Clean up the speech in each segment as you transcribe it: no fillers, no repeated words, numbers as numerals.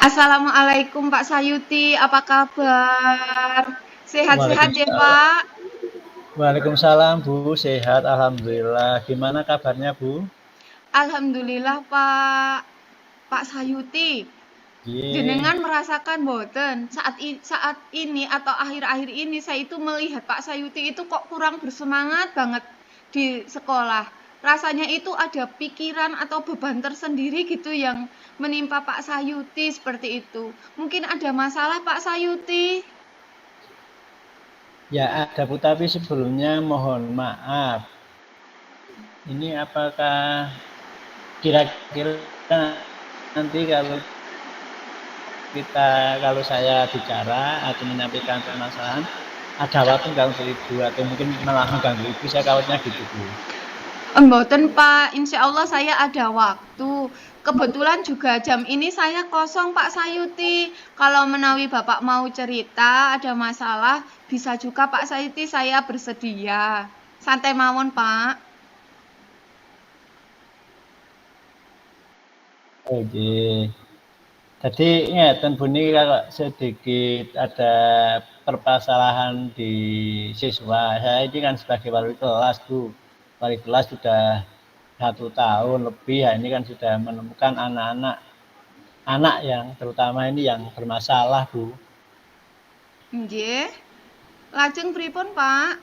Assalamualaikum Pak Sayuti, apa kabar? Sehat-sehat ya Waalaikumsalam. Pak? Waalaikumsalam Bu, sehat alhamdulillah. Gimana kabarnya Bu? Alhamdulillah Pak Sayuti. Ye. Jenengan merasakan boten saat ini atau akhir-akhir ini saya itu melihat Pak Sayuti itu kok kurang bersemangat banget di sekolah. Rasanya itu ada pikiran atau beban tersendiri gitu yang menimpa Pak Sayuti seperti itu. Mungkin ada masalah Pak Sayuti? Ya ada Bu, tapi sebelumnya mohon maaf. Ini apakah kira-kira nanti kalau saya bicara atau menyampaikan permasalahan, ada waktu nggak untuk Ibu atau mungkin malah mengganggu Ibu? Saya khawatirnya gitu Bu. Mboten Pak, insya Allah saya ada waktu. Kebetulan juga jam ini saya kosong Pak Sayuti. Kalau menawi Bapak mau cerita, ada masalah, bisa juga Pak Sayuti, saya bersedia. Santai mawon Pak. Oke. Jadi ngeten Bu, ini kalau sedikit ada permasalahan di siswa. Saya ini kan sebagai wali kelas Bu. Wali kelas sudah 1 tahun lebih ya, ini kan sudah menemukan anak yang terutama ini yang bermasalah Bu. Nggih. Lajeng pripun Pak?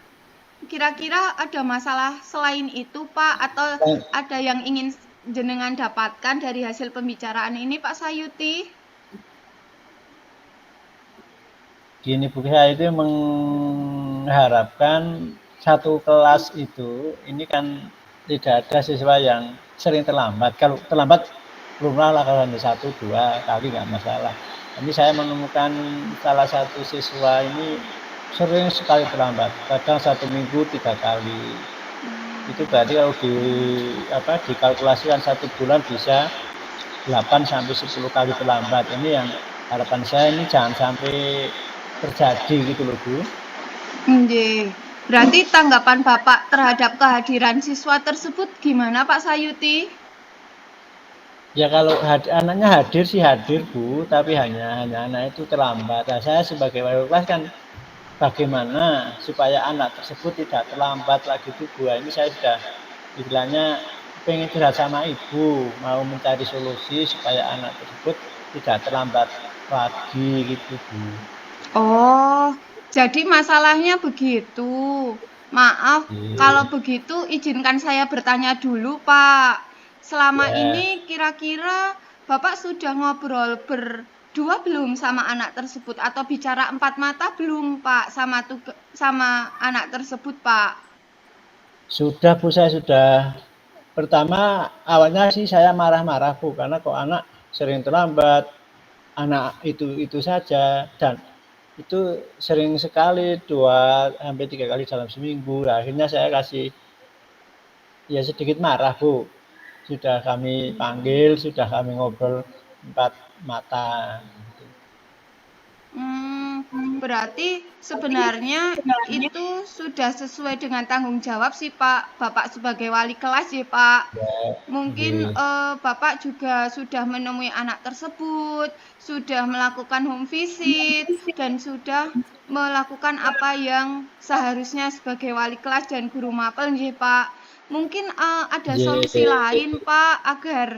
Kira-kira ada masalah selain itu Pak, atau ada yang ingin jenengan dapatkan dari hasil pembicaraan ini Pak Sayuti? Gini Bu, saya itu mengharapkan satu kelas itu ini kan tidak ada siswa yang sering terlambat. Kalau terlambat lumrah lah, kalau hanya 1-2 kali nggak masalah. Ini saya menemukan salah satu siswa ini sering sekali terlambat, kadang 1 minggu 3 kali. Itu berarti kalau dikalkulasikan 1 bulan bisa 8 sampai 10 kali terlambat. Ini yang harapan saya ini jangan sampai terjadi gitu loh Bu. Nggih. Berarti tanggapan Bapak terhadap kehadiran siswa tersebut gimana Pak Sayuti? Ya kalau anaknya hadir sih hadir Bu, tapi hanya anak itu terlambat. Nah, saya sebagai wali kelas kan bagaimana supaya anak tersebut tidak terlambat lagi itu Bu. Ini saya sudah istilahnya pengen curhat sama Ibu, mau mencari solusi supaya anak tersebut tidak terlambat lagi gitu Bu. Oh, jadi masalahnya begitu. Maaf, kalau Iya. begitu izinkan saya bertanya dulu, Pak. Selama Ya, ini kira-kira Bapak sudah ngobrol berdua belum sama anak tersebut atau bicara empat mata belum, Pak, sama anak tersebut, Pak? sudah Bu, saya sudah. Pertama awalnya sih saya marah-marah Bu, karena kok anak sering terlambat, anak itu saja, dan itu sering sekali 2 sampai 3 kali dalam seminggu. Nah, akhirnya saya kasih ya sedikit marah Bu. Sudah kami panggil, sudah kami ngobrol 4 mata. Berarti sebenarnya itu sudah sesuai dengan tanggung jawab sih Pak, Bapak sebagai wali kelas ya Pak. Mungkin Nggih. Bapak juga sudah menemui anak tersebut, sudah melakukan home visit, dan sudah melakukan apa yang seharusnya sebagai wali kelas dan guru mapel nggih Pak. Mungkin ada solusi Nggih. lain Pak agar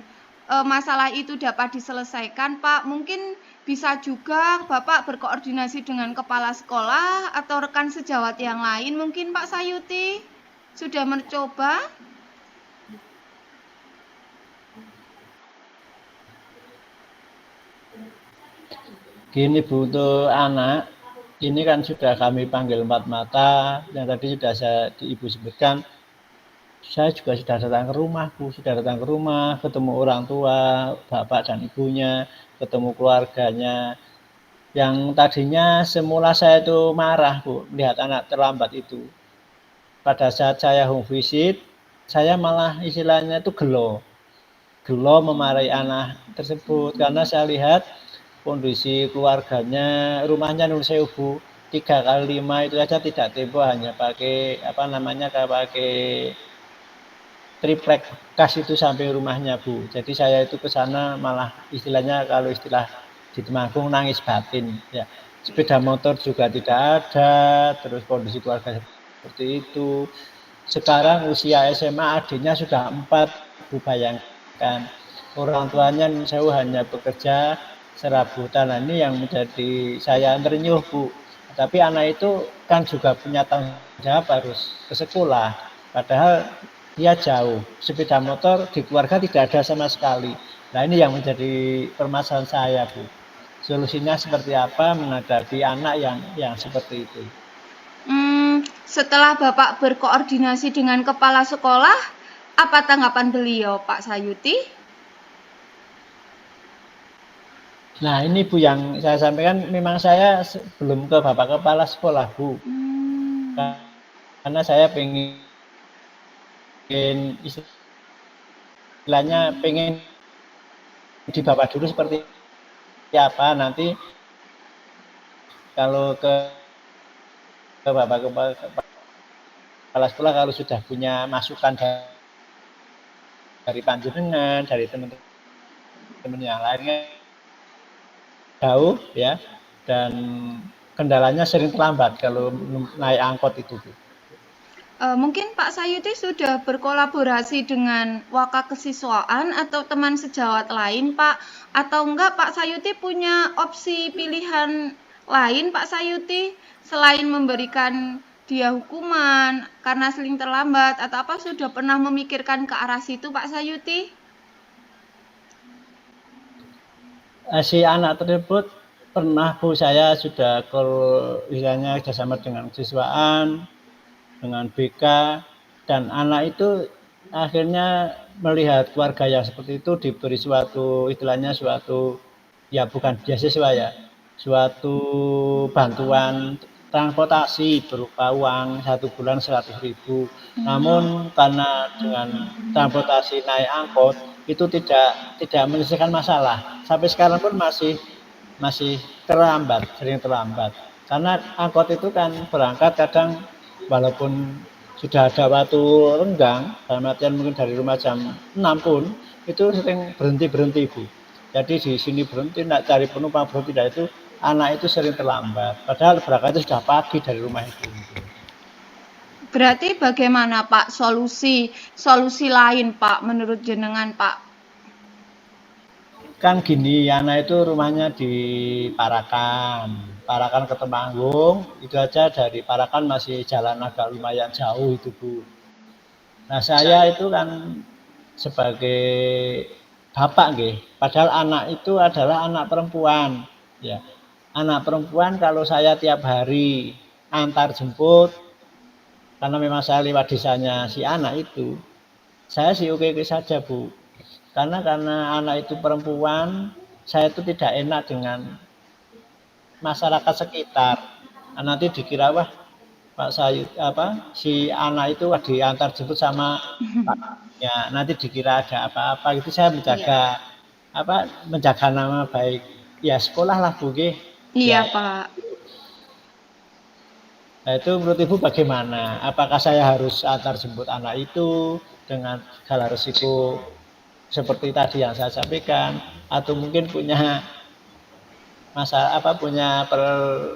masalah itu dapat diselesaikan Pak. Mungkin bisa juga Bapak berkoordinasi dengan kepala sekolah atau rekan sejawat yang lain mungkin Pak Sayuti. Sudah mencoba? Gini Bu, untuk anak ini kan sudah kami panggil 4 mata, yang tadi sudah Ibu sebutkan. Saya juga sudah datang ke rumah Bu, sudah datang ke rumah, ketemu orang tua, bapak dan ibunya, ketemu keluarganya. Yang tadinya semula saya itu marah Bu, melihat anak terlambat itu. Pada saat saya home visit, saya malah istilahnya itu gelo. Gelo memarahi anak tersebut, karena saya lihat kondisi keluarganya, rumahnya Nun Sewu Bu, 3 kali 5 itu saja tidak tempo, hanya pakai kayak pakai triplek kas itu sampai rumahnya Bu. Jadi saya itu ke sana malah istilahnya, kalau istilah di Temanggung nangis batin ya. Sepeda motor juga tidak ada, terus kondisi keluarga seperti itu. Sekarang usia SMA adiknya sudah 4, Bu, bayangkan. Orang tuanya saya hanya bekerja serabutan. Nah, ini yang menjadi saya terenyuh, Bu. Tapi anak itu kan juga punya tanggung jawab harus ke sekolah. Padahal dia jauh. Sepeda motor di keluarga tidak ada sama sekali. Nah, ini yang menjadi permasalahan saya, Bu. Solusinya seperti apa menghadapi anak yang seperti itu? Setelah Bapak berkoordinasi dengan kepala sekolah, apa tanggapan beliau, Pak Sayuti? Nah, ini Bu yang saya sampaikan, memang saya belum ke Bapak Kepala Sekolah, Bu. Karena saya pengen istilahnya pengen di Bapak dulu seperti apa, nanti kalau ke Bapak Kepala Sekolah kalau sudah punya masukan dari panjenengan, dari teman-teman yang lainnya jauh ya, dan kendalanya sering terlambat kalau naik angkot itu, Bu. Mungkin Pak Sayuti sudah berkolaborasi dengan Waka Kesiswaan atau teman sejawat lain, Pak? Atau enggak Pak Sayuti punya opsi pilihan lain, Pak Sayuti, selain memberikan dia hukuman karena sering terlambat atau apa, sudah pernah memikirkan ke arah situ, Pak Sayuti? Si anak tersebut pernah, Bu, saya sudah istilahnya kerjasama dengan siswaan, dengan BK, dan anak itu akhirnya melihat keluarga yang seperti itu diberi suatu istilahnya suatu ya bukan beasiswa ya, suatu bantuan transportasi berupa uang 1 bulan 100.000. Namun karena dengan transportasi naik angkot itu tidak menyelesaikan masalah. Sampai sekarang pun masih terlambat, sering terlambat. Karena angkot itu kan berangkat kadang walaupun sudah ada waktu renggang, dalam artian mungkin dari rumah jam 6 pun, itu sering berhenti, Bu. Jadi di sini berhenti, nak cari penumpang berhenti, dan itu anak itu sering terlambat. Padahal berangkat itu sudah pagi dari rumah itu. Berarti bagaimana Pak solusi lain Pak menurut jenengan Pak? Kan gini, anak itu rumahnya di Parakan ke Temanggung, itu aja dari Parakan masih jalan agak lumayan jauh itu, Bu. Nah, saya itu kan sebagai bapak nggih, padahal anak itu adalah anak perempuan, ya. Anak perempuan kalau saya tiap hari antar jemput, karena memang saya lewat desanya si anak itu, saya sih oke-oke saja, Bu. Karena anak itu perempuan, saya itu tidak enak dengan masyarakat sekitar. Nanti dikira wah Pak Sayut si anak itu diantar jemput sama ya nanti dikira ada apa-apa gitu. Saya menjaga nama baik ya sekolah lah, Bu. Iya, Ya, Pak. Nah, itu menurut Ibu bagaimana? Apakah saya harus antar jemput anak itu dengan segala resiko seperti tadi yang saya sampaikan, atau mungkin punya punya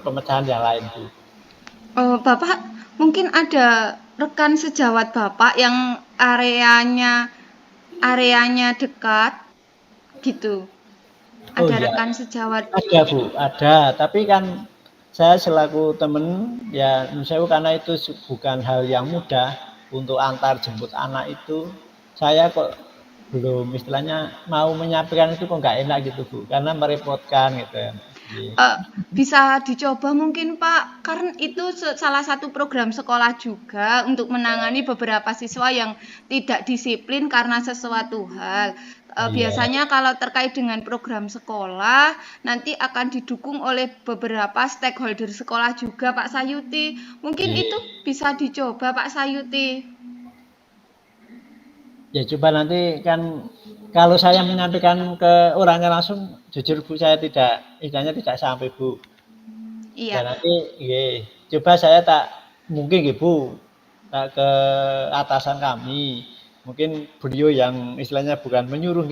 pemecahan yang lain, Bu? Bapak mungkin ada rekan sejawat Bapak yang areanya dekat gitu. Ada rekan sejawat. Ada, Bu, ada. Tapi kan saya selaku temen ya saya karena itu bukan hal yang mudah untuk antar jemput anak itu. Saya kok belum istilahnya mau menyampaikan itu kok nggak enak gitu, Bu, karena merepotkan gitu ya. Bisa dicoba mungkin Pak, karena itu salah satu program sekolah juga untuk menangani beberapa siswa yang tidak disiplin karena sesuatu hal. Biasanya kalau terkait dengan program sekolah nanti akan didukung oleh beberapa stakeholder sekolah juga, Pak Sayuti. Mungkin itu bisa dicoba, Pak Sayuti. Ya coba nanti kan kalau saya menyampaikan ke orangnya langsung, jujur Bu saya tidak sampai, Bu. Iya. Ya nanti coba saya mungkin Bu tak ke atasan kami. Mungkin beliau yang istilahnya bukan menyuruh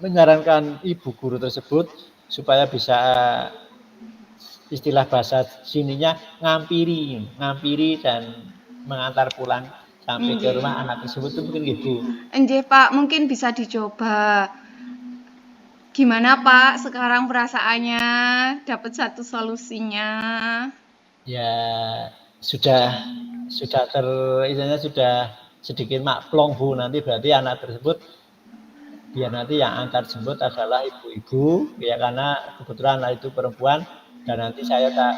menyarankan ibu guru tersebut supaya bisa istilah bahasa sininya ngampiri dan mengantar pulang sampai ke rumah anak tersebut itu mungkin gitu. Nggih Pak, mungkin bisa dicoba. Gimana Pak sekarang perasaannya? Dapat satu solusinya? Ya sudah istilahnya sudah sedikit maklong Bu, nanti berarti anak tersebut biar nanti yang antar jemput adalah ibu-ibu ya, karena kebetulan anak itu perempuan, dan nanti saya tak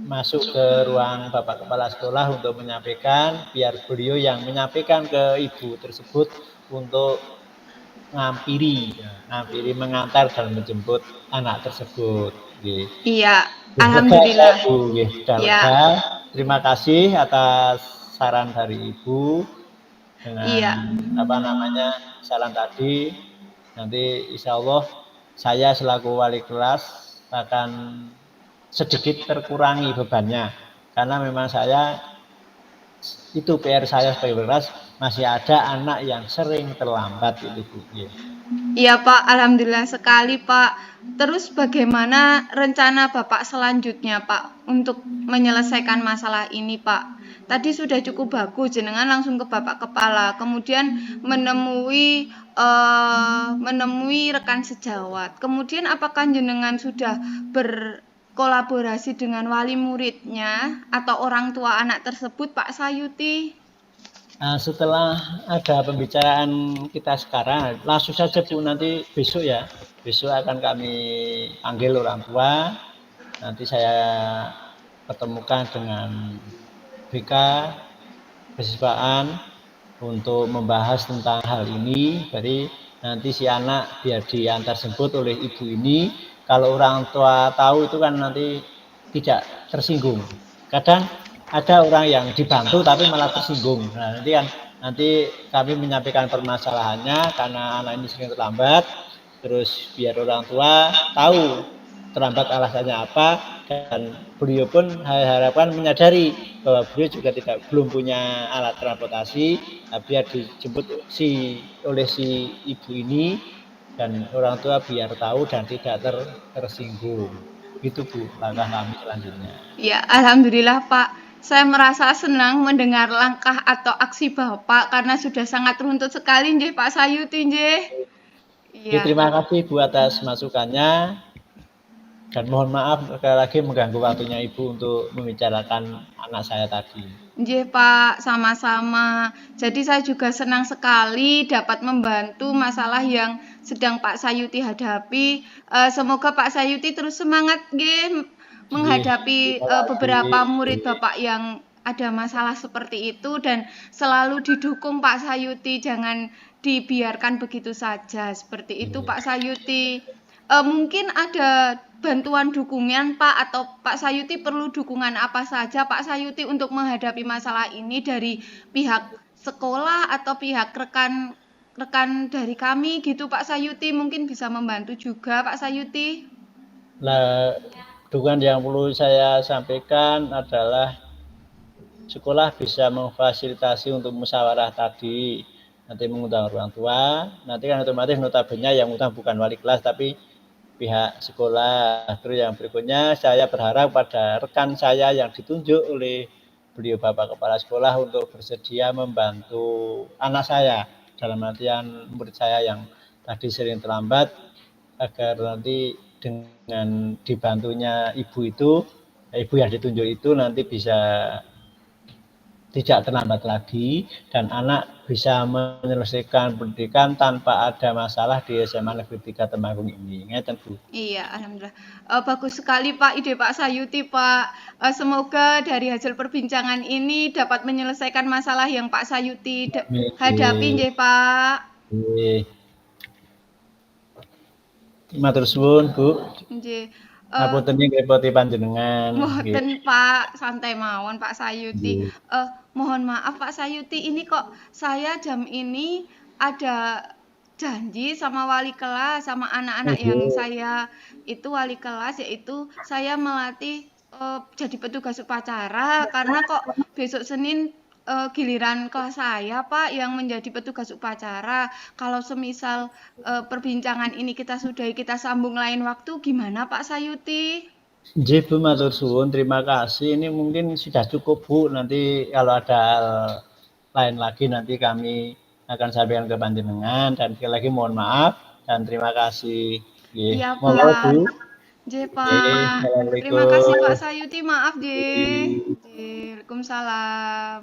masuk ke ruang Bapak Kepala Sekolah untuk menyampaikan, biar beliau yang menyampaikan ke ibu tersebut untuk ngampiri mengantar dan menjemput anak tersebut. Iya, Lega alhamdulillah. Bu, sudah Ya, lega. Terima kasih atas saran dari Ibu dengan iya. saran tadi. Nanti insya Allah saya selaku wali kelas akan sedikit terkurangi bebannya, karena memang saya itu PR saya sebagai wali kelas, masih ada anak yang sering terlambat itu Bu. Iya Pak, alhamdulillah sekali Pak. Terus bagaimana rencana Bapak selanjutnya Pak untuk menyelesaikan masalah ini Pak? Tadi sudah cukup bagus, jenengan langsung ke Bapak Kepala, kemudian menemui rekan sejawat. Kemudian apakah jenengan sudah berkolaborasi dengan wali muridnya atau orang tua anak tersebut Pak Sayuti? Setelah ada pembicaraan kita sekarang, langsung saja Bu, nanti besok ya. Besok akan kami panggil orang tua. Nanti saya pertemukan dengan BK Kesiswaan untuk membahas tentang hal ini. Jadi nanti si anak biar diantar jemput oleh ibu ini. Kalau orang tua tahu itu kan nanti tidak tersinggung. Kadang ada orang yang dibantu tapi malah tersinggung. Nah, nanti kami menyampaikan permasalahannya karena anak ini sering terlambat. Terus biar orang tua tahu terlambat alasannya apa, dan beliau pun harapkan menyadari bahwa beliau juga belum punya alat transportasi, biar dijemput oleh si ibu ini, dan orang tua biar tahu dan tidak tersinggung. Gitu Bu, langkah kami selanjutnya. Ya, alhamdulillah Pak. Saya merasa senang mendengar langkah atau aksi Bapak karena sudah sangat runtut sekali nggih Pak Sayuti nggih. Iya. Terima kasih Bu atas masukannya, dan mohon maaf sekali lagi mengganggu waktunya Ibu untuk membicarakan anak saya tadi. Nggih Pak, sama-sama. Jadi saya juga senang sekali dapat membantu masalah yang sedang Pak Sayuti hadapi. Semoga Pak Sayuti terus semangat nggih menghadapi beberapa murid Bapak yang ada masalah seperti itu, dan selalu didukung Pak Sayuti, jangan dibiarkan begitu saja. Seperti itu Pak Sayuti. Mungkin ada bantuan dukungan Pak, atau Pak Sayuti perlu dukungan apa saja Pak Sayuti untuk menghadapi masalah ini dari pihak sekolah atau pihak rekan dari kami gitu Pak Sayuti, mungkin bisa membantu juga Pak Sayuti. Nah, dukungan yang perlu saya sampaikan adalah sekolah bisa memfasilitasi untuk musyawarah tadi, nanti mengundang orang tua, nanti kan otomatis notabene yang mengundang bukan wali kelas tapi pihak sekolah. Terus yang berikutnya saya berharap pada rekan saya yang ditunjuk oleh beliau Bapak Kepala Sekolah untuk bersedia membantu anak saya, dalam artian murid saya yang tadi sering terlambat, agar nanti dengan dibantunya ibu yang ditunjuk itu nanti bisa tidak terlambat lagi, dan anak bisa menyelesaikan pendidikan tanpa ada masalah di SMA Negeri 3 Temanggung ini. Ngeten Bu. Iya, alhamdulillah. Bagus sekali Pak ide Pak Sayuti Pak. Semoga dari hasil perbincangan ini dapat menyelesaikan masalah yang Pak Sayuti hadapi nggih Pak. Matur suwun Bu. Nggih. Ngapunten ngrepoti panjenengan. Mboten Pak, santai mawon Pak Sayuti. Mohon maaf Pak Sayuti, ini kok saya jam ini ada janji sama wali kelas, sama anak-anak yang saya itu wali kelas, yaitu saya melatih jadi petugas upacara, karena kok besok Senin giliran kelas saya Pak yang menjadi petugas upacara. Kalau semisal perbincangan ini kita sudahi, kita sambung lain waktu, gimana Pak Sayuti? Nggih Bu, matur suwun, terima kasih. Ini mungkin sudah cukup Bu, nanti kalau ada hal lain lagi nanti kami akan sampaikan ke panjenengan, dan sekali lagi mohon maaf dan terima kasih. Nggih, Iya monggo Bu. Pak. J Nggih, Pak. Terima kasih Pak assalamualaikum. Sayuti, maaf J. Nggih. J. Waalaikumsalam.